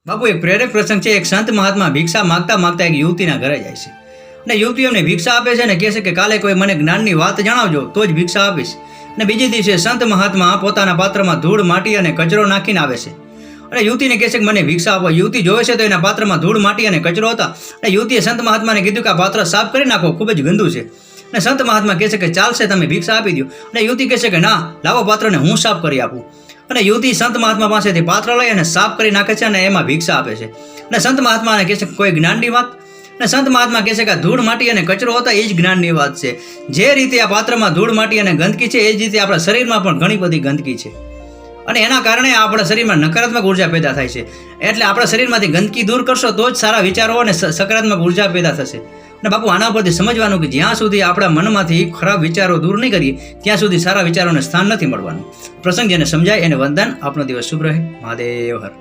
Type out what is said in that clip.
બાપુ એક પ્રેરક પ્રસંગ છે. એક સંત મહાત્મા ભિક્ષા માગતા માગતા એક યુવતીના ઘરે જાય છે અને યુવતી એમને ભિક્ષા આપે છે ને કહે છે કે કાલે કોઈ મને જ્ઞાનની વાત જણાવજો તો જ ભિક્ષા આપીશ. અને બીજે દિવસે સંત મહાત્મા પોતાના પાત્રમાં ધૂળ માટી અને કચરો નાખીને આવે છે અને યુવતીને કહે છે કે મને ભિક્ષા આપો. યુવતી જોવે છે તો એના પાત્રમાં ધૂળ માટી અને કચરો હતા અને યુવતીએ સંત મહાત્માને કીધું કે આ પાત્ર સાફ કરી નાખો, ખૂબ જ ગંદુ છે. અને સંત મહાત્મા કહે છે કે ચાલશે, તમે ભિક્ષા આપી દો. અને યુવતી કહે છે કે ના, લાવો પાત્રને હું સાફ કરી આપું. અને યુવતી સંત મહાત્મા પાસેથી પાત્ર લઈ અને સાફ કરી નાખે છે અને એમાં ભિક્ષા આપે છે. અને સંત મહાત્માને કહે છે કોઈ જ્ઞાનની વાત. અને સંત મહાત્મા કહે છે કે આ ધૂળ માટી અને કચરો હતા એ જ જ્ઞાનની વાત છે. જે રીતે આ પાત્રમાં ધૂળ માટી અને ગંદકી છે એ જ રીતે આપણા શરીરમાં પણ ઘણી બધી ગંદકી છે અને એના કારણે આપણા શરીરમાં નકારાત્મક ઉર્જા પેદા થાય છે. એટલે આપણા શરીરમાંથી ગંદકી દૂર કરશો તો જ સારા વિચારો અને સકારાત્મક ઉર્જા પેદા થશે. અને બાપુ આના પરથી સમજવાનું કે જ્યાં સુધી આપણા મનમાંથી ખરાબ વિચારો દૂર નહીં કરીએ ત્યાં સુધી સારા વિચારોને સ્થાન નથી મળવાનું. પ્રસંગ જેને સમજાય એને વંદન. આપનો દિવસ શુભ રહે. મહાદેવ હર.